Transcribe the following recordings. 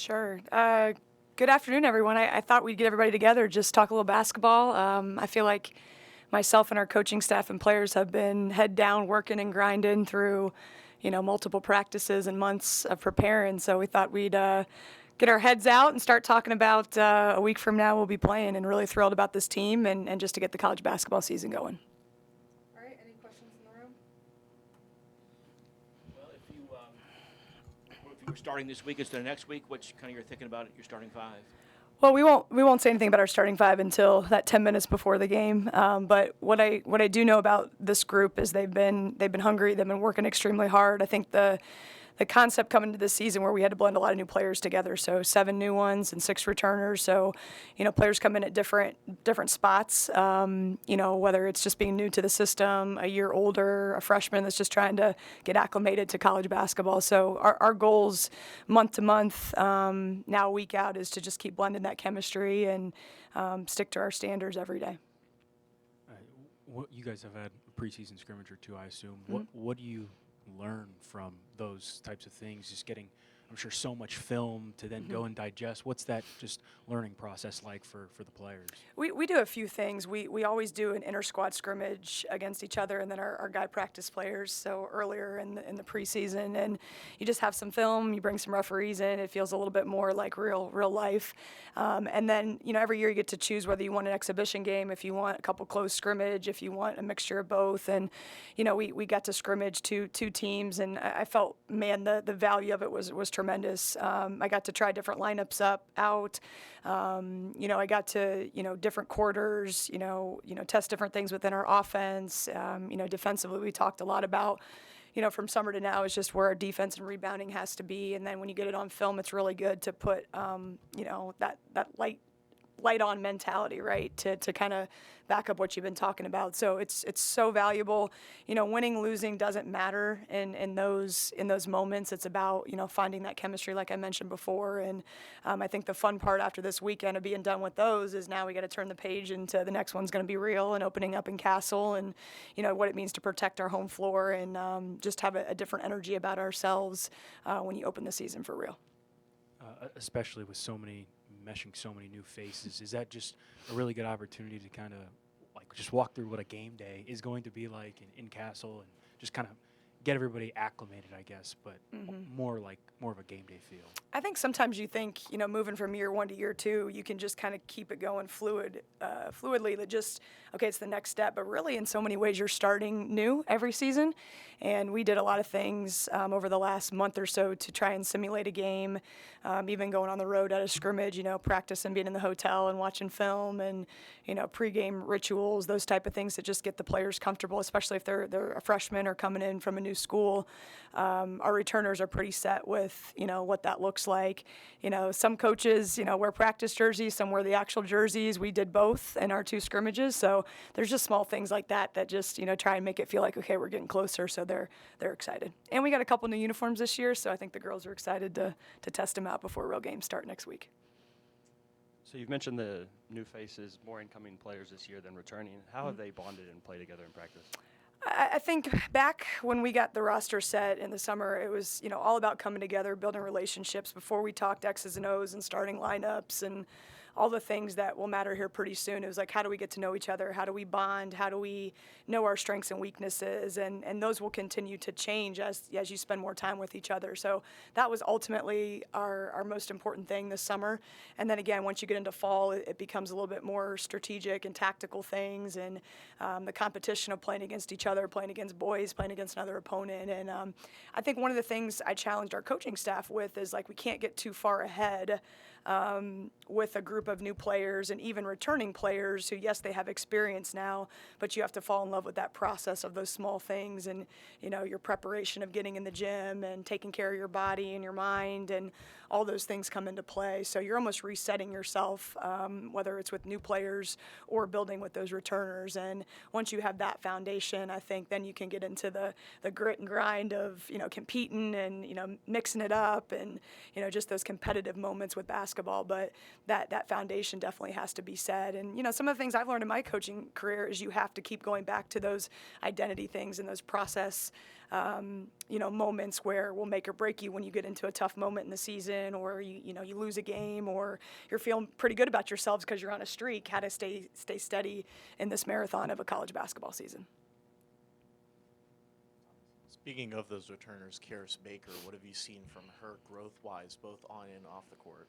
Sure. Good afternoon, everyone. I thought we'd get everybody together, just talk a little basketball. I feel like myself and our coaching staff and players have been head down, working and grinding through, multiple practices and months of preparing. So we thought we'd get our heads out and start talking about a week from now we'll be playing, and really thrilled about this team and just to get the college basketball season going. All right, any questions in the room? Well, if you were starting this week instead of next week, which kind of you're thinking about your starting five? Well, we won't say anything about our starting five until that 10 minutes before the game. But what I do know about this group is they've been hungry. They've been working extremely hard. I think the concept coming to this season where we had to blend a lot of new players together, so 7 new ones and 6 returners. So, players come in at different spots. Whether it's just being new to the system, a year older, a freshman that's just trying to get acclimated to college basketball. So our goals month to month, now a week out, is to just keep blending that chemistry and stick to our standards every day. You guys have had a preseason scrimmage or two, I assume. Mm-hmm. What do you learn from those types of things? Just getting, I'm sure, so much film to then go and digest. What's that just learning process like for the players? We do a few things. We always do an inter-squad scrimmage against each other, and then our guy practice players, so earlier in the preseason. And you just have some film, you bring some referees in, it feels a little bit more like real life. And then, every year you get to choose whether you want an exhibition game, if you want a couple close scrimmage, if you want a mixture of both. And, we got to scrimmage two teams, and I felt, man, the value of it was tremendous. I got to try different lineups out. I got to, different quarters, test different things within our offense. Defensively, we talked a lot about, from summer to now, is just where our defense and rebounding has to be. And then when you get it on film, it's really good to put, that light on mentality, right, to kind of back up what you've been talking about. So it's so valuable. Winning, losing doesn't matter in those moments. It's about, finding that chemistry like I mentioned before. And I think the fun part after this weekend of being done with those is now we got to turn the page into the next one's going to be real and opening up in Castle, and what it means to protect our home floor and just have a different energy about ourselves when you open the season for real. Especially with meshing so many new faces, is that just a really good opportunity to kind of just walk through what a game day is going to be like in Castle, and just kind of get everybody acclimated, I guess, but more of a game day feel? I think sometimes you think, moving from year 1 to year 2, you can just kind of keep it going fluidly, that just, okay, it's the next step. But really, in so many ways, you're starting new every season. And we did a lot of things over the last month or so to try and simulate a game, even going on the road at a scrimmage, practicing being in the hotel and watching film and, pregame rituals, those type of things that just get the players comfortable, especially if they're a freshman or coming in from a new school. Our returners are pretty set with, what that looks like. Some coaches, wear practice jerseys, some wear the actual jerseys. We did both in our 2 scrimmages. So there's just small things like that just, try and make it feel like, okay, we're getting closer. So they're excited. And we got a couple new uniforms this year, so I think the girls are excited to test them out before real games start next week. So you've mentioned the new faces, more incoming players this year than returning. How have they bonded and played together in practice? I think back when we got the roster set in the summer, it was, all about coming together, building relationships before we talked X's and O's and starting lineups and all the things that will matter here pretty soon. It was like, how do we get to know each other? How do we bond? How do we know our strengths and weaknesses? And those will continue to change as you spend more time with each other. So that was ultimately our most important thing this summer. And then again, once you get into fall, it becomes a little bit more strategic and tactical things, and the competition of playing against each other, playing against boys, playing against another opponent. And I think one of the things I challenged our coaching staff with is, like, we can't get too far ahead with a group of new players and even returning players who, yes, they have experience now, but you have to fall in love with that process of those small things and, your preparation of getting in the gym and taking care of your body and your mind, and all those things come into play. So you're almost resetting yourself, whether it's with new players or building with those returners. And once you have that foundation, I think then you can get into the grit and grind of, competing and, mixing it up and, just those competitive moments with basketball basketball, but that foundation definitely has to be set. And, some of the things I've learned in my coaching career is you have to keep going back to those identity things and those process moments where will make or break you when you get into a tough moment in the season, or you lose a game, or you're feeling pretty good about yourselves because you're on a streak. How to stay steady in this marathon of a college basketball season. Speaking of those returners, Karis Baker, what have you seen from her growth-wise, both on and off the court?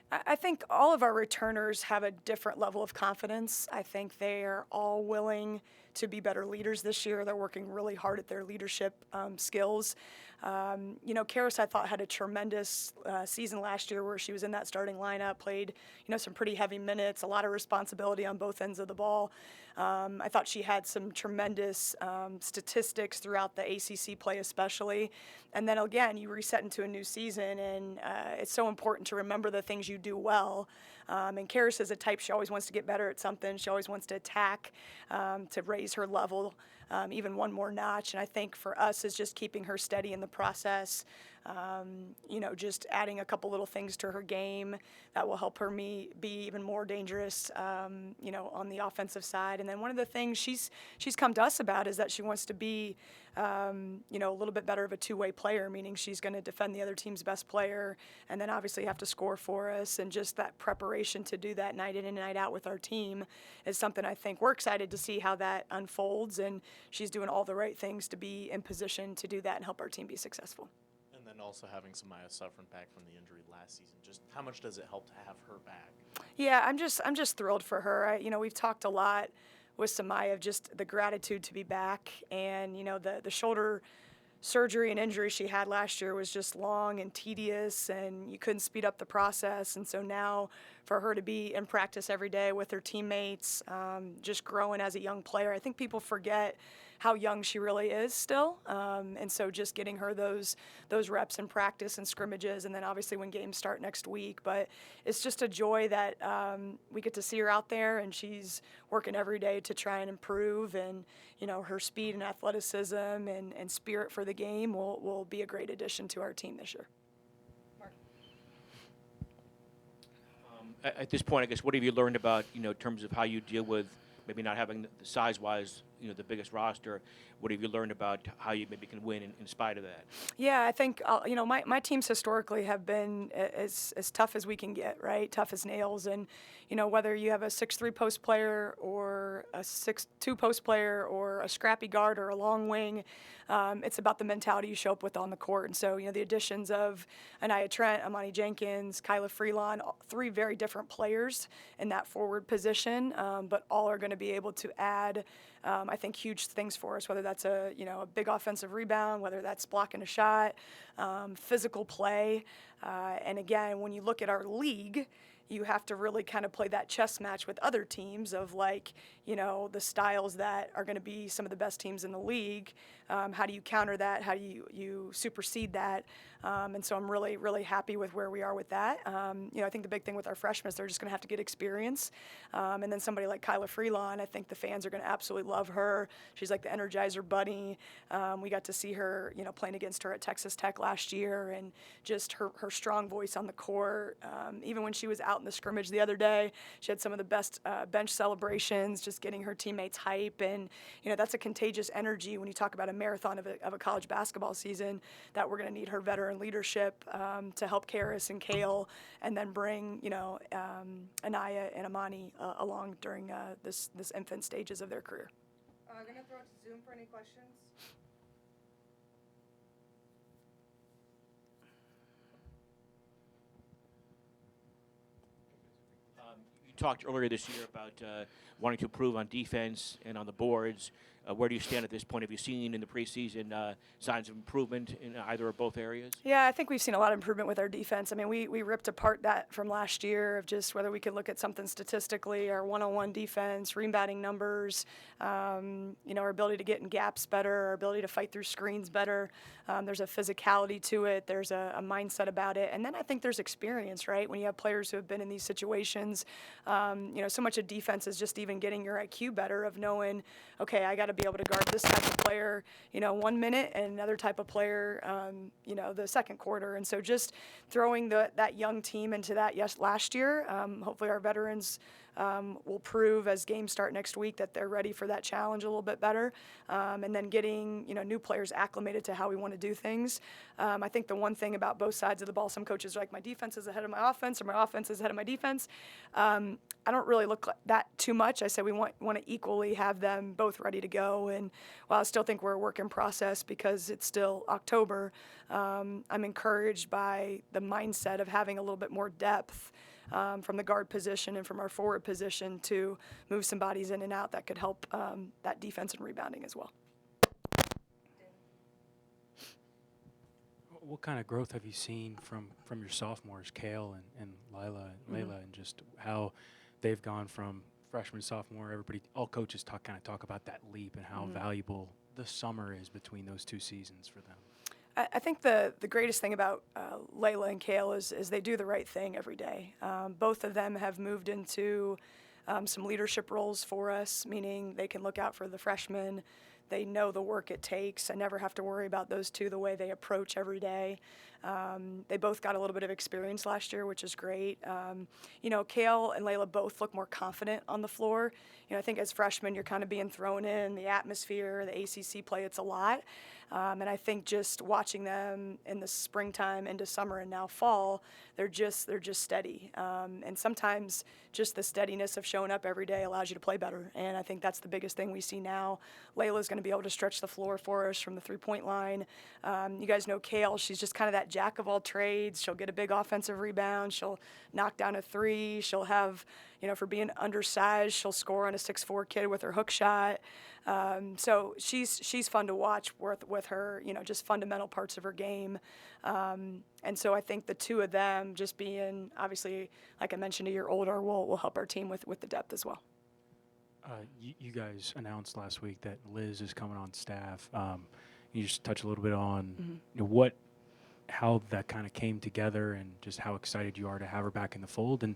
I think all of our returners have a different level of confidence. I think they are all willing to be better leaders this year. They're working really hard at their leadership skills. Karis, I thought, had a tremendous season last year where she was in that starting lineup, played, some pretty heavy minutes, a lot of responsibility on both ends of the ball. I thought she had some tremendous statistics throughout the ACC play especially. And then again, you reset into a new season, and it's so important to remember the things you do well. And Karis is a type, she always wants to get better at something. She always wants to attack, to raise her level even one more notch. And I think for us is just keeping her steady in the process, just adding a couple little things to her game that will help her be even more dangerous, on the offensive side. And then one of the things she's come to us about is that she wants to be, a little bit better of a two-way player, meaning she's going to defend the other team's best player and then obviously have to score for us. And just that preparation to do that night in and night out with our team is something I think we're excited to see how that unfolds. And she's doing all the right things to be in position to do that and help our team be successful. And then also having Samaya suffering back from the injury last season, just how much does it help to have her back? Yeah, I'm just thrilled for her. We've talked a lot with Samaya of just the gratitude to be back, and the shoulder surgery and injury she had last year was just long and tedious, and you couldn't speed up the process. And so now for her to be in practice every day with her teammates, just growing as a young player, I think people forget how young she really is still. And so just getting her those reps in practice and scrimmages, and then obviously when games start next week. But it's just a joy that we get to see her out there, and she's working every day to try and improve. And, her speed and athleticism and spirit for the game will be a great addition to our team this year. Mark. At this point, I guess, what have you learned about, in terms of how you deal with maybe not having the size-wise, the biggest roster? What have you learned about how you maybe can win in spite of that? Yeah, I think, my teams historically have been as tough as we can get, right? Tough as nails. And, whether you have a 6'3" post player or a 6'2" post player or a scrappy guard or a long wing, it's about the mentality you show up with on the court. And so, the additions of Anaya Trent, Amani Jenkins, Kyla Freelon, three very different players in that forward position, but all are going to be able to add, I think, huge things for us, whether that's a big offensive rebound, whether that's blocking a shot, physical play. And again, when you look at our league, you have to really kind of play that chess match with other teams of the styles that are going to be some of the best teams in the league. How do you counter that? How do you supersede that? And so I'm really, really happy with where we are with that. I think the big thing with our freshmen is they're just going to have to get experience. And then somebody like Kyla Freelon, I think the fans are going to absolutely love her. She's like the Energizer Bunny. We got to see her, playing against her at Texas Tech last year, and just her strong voice on the court. Even when she was out in the scrimmage the other day, she had some of the best bench celebrations, just getting her teammates hype. And, that's a contagious energy when you talk about a marathon of a college basketball season, that we're going to need her veteran leadership to help Karis and Kale, and then bring, Anaya and Amani along during this infant stages of their career. I'm going to throw it to Zoom for any questions. You talked earlier this year about wanting to improve on defense and on the boards. Where do you stand at this point? Have you seen in the preseason signs of improvement in either or both areas? Yeah, I think we've seen a lot of improvement with our defense. I mean, we ripped apart that from last year of just whether we could look at something statistically, our one-on-one defense, rebounding numbers, our ability to get in gaps better, our ability to fight through screens better. There's a physicality to it. There's a mindset about it. And then I think there's experience, right? When you have players who have been in these situations, so much of defense is just even getting your IQ better of knowing, okay, I got to to be able to guard this type of player, 1 minute, and another type of player, the second quarter. And so just throwing that young team into that, last year, hopefully our veterans will prove as games start next week that they're ready for that challenge a little bit better, and then getting new players acclimated to how we want to do things. I think the one thing about both sides of the ball, some coaches are like, my defense is ahead of my offense, or my offense is ahead of my defense. I don't really look like that too much. I say we want to equally have them both ready to go. And while I still think we're a work in process because it's still October, I'm encouraged by the mindset of having a little bit more depth from the guard position and from our forward position to move some bodies in and out that could help that defense and rebounding as well. What kind of growth have you seen from your sophomores, Kale and Layla, and just how they've gone from freshman to sophomore? All coaches talk about that leap and how valuable the summer is between those two seasons for them. I think the greatest thing about Layla and Kale is they do the right thing every day. Both of them have moved into some leadership roles for us, meaning they can look out for the freshmen. They know the work it takes. I never have to worry about those two, the way they approach every day. They both got a little bit of experience last year, which is great. Kale and Layla both look more confident on the floor. I think as freshmen, you're kind of being thrown in the atmosphere, the ACC play, it's a lot. And I think just watching them in the springtime into summer and now fall, they're just steady. And sometimes just the steadiness of showing up every day allows you to play better. And I think that's the biggest thing we see now. Layla's going to be able to stretch the floor for us from the three-point line. You guys know Kale. She's just kind of that jack of all trades. She'll get a big offensive rebound. She'll knock down a three. She'll have, for being undersized, she'll score on a 6'4" kid with her hook shot. So she's fun to watch with her, just fundamental parts of her game. And so I think the two of them just being, obviously, like I mentioned, a year older will help our team with the depth as well. You guys announced last week that Liz is coming on staff. You just touch a little bit on how that kind of came together and just how excited you are to have her back in the fold, and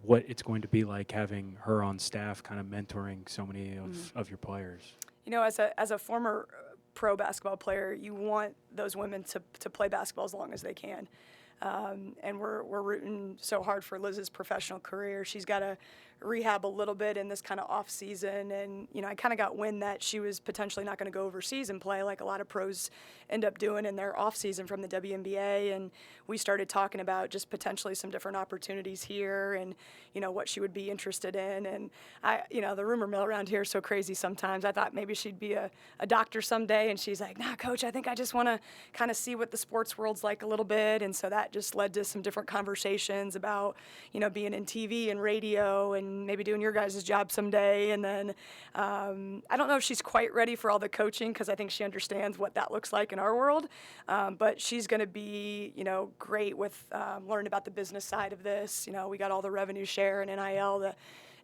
what it's going to be like having her on staff, kind of mentoring so many of your players. As a former pro basketball player, you want those women to play basketball as long as they can. And we're rooting so hard for Liz's professional career. She's got to rehab a little bit in this kind of off season, and I kind of got wind that she was potentially not going to go overseas and play like a lot of pros end up doing in their off season from the WNBA. And we started talking about just potentially some different opportunities here, and what she would be interested in. And the rumor mill around here is so crazy sometimes. I thought maybe she'd be a doctor someday, and she's like, nah, coach, I think I just want to kind of see what the sports world's like a little bit. And so that just led to some different conversations about being in TV and radio and maybe doing your guys' job someday. And then I don't know if she's quite ready for all the coaching, because I think she understands what that looks like in our world. But she's going to be, great with learning about the business side of this. We got all the revenue share and NIL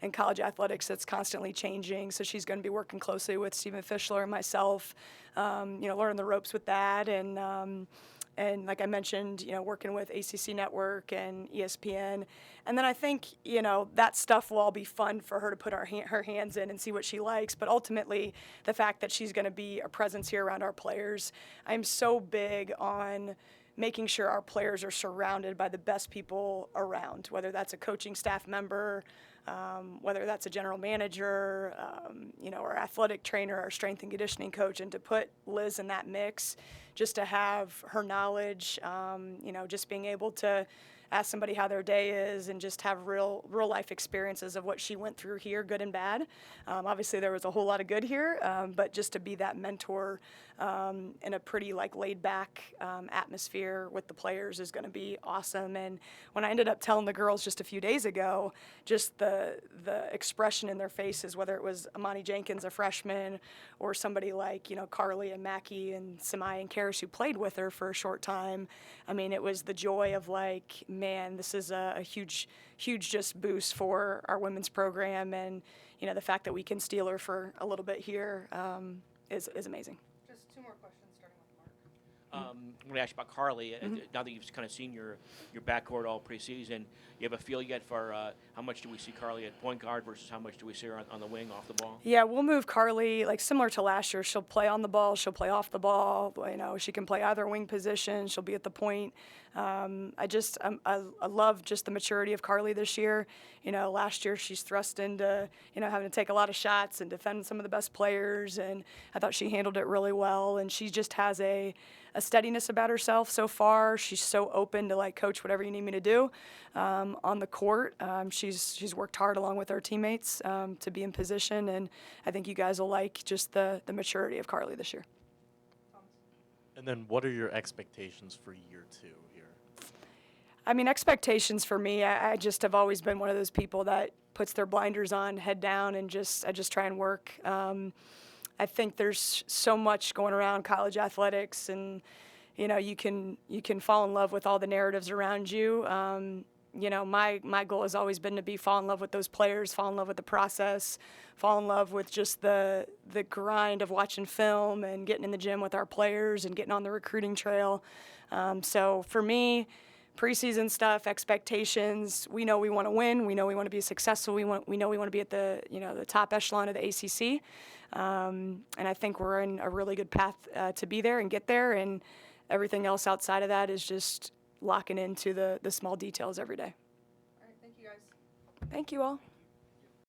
and college athletics that's constantly changing. So she's going to be working closely with Stephen Fischler and myself, learning the ropes with that. And like I mentioned, working with ACC Network and ESPN. And then I think, that stuff will all be fun for her to put her hands in and see what she likes. But ultimately, the fact that she's going to be a presence here around our players, I'm so big on making sure our players are surrounded by the best people around, whether that's a coaching staff member, whether that's a general manager, our athletic trainer, our strength and conditioning coach, and to put Liz in that mix, just to have her knowledge, just being able to ask somebody how their day is and just have real life experiences of what she went through here, good and bad. Obviously there was a whole lot of good here, but just to be that mentor in a pretty laid back atmosphere with the players is going to be awesome. And when I ended up telling the girls just a few days ago, just the expression in their faces, whether it was Amani Jenkins, a freshman, or somebody like, Carly and Mackie and Samai and Karis who played with her for a short time, I mean, it was the joy of man, this is a huge just boost for our women's program. And, the fact that we can steal her for a little bit here is amazing. Just two more questions, starting with Mark. I'm going to ask you about Carly. Now that you've kind of seen your backcourt all preseason, you have a feel yet for how much do we see Carly at point guard versus how much do we see her on the wing off the ball? Yeah, we'll move Carly like similar to last year. She'll play on the ball. She'll play off the ball. You know, she can play either wing position. She'll be at the point. I love just the maturity of Carly this year. You know, last year she's thrust into having to take a lot of shots and defend some of the best players, and I thought she handled it really well. And she just has a steadiness about herself so far. She's so open to like, coach, whatever you need me to do on the court. She's worked hard along with her teammates to be in position, and I think you guys will like just the maturity of Carly this year. And then what are your expectations for year 2 here? I mean, expectations for me, I just have always been one of those people that puts their blinders on, head down, and I just try and work. I think there's so much going around college athletics, and you can fall in love with all the narratives around you. My goal has always been to fall in love with those players, fall in love with the process, fall in love with just the grind of watching film and getting in the gym with our players and getting on the recruiting trail. So for me, preseason stuff, expectations. We know we want to win. We know we want to be successful. We know we want to be at the the top echelon of the ACC. And I think we're in a really good path to be there and get there. And everything else outside of that is just locking into the small details every day. All right, thank you guys. Thank you all.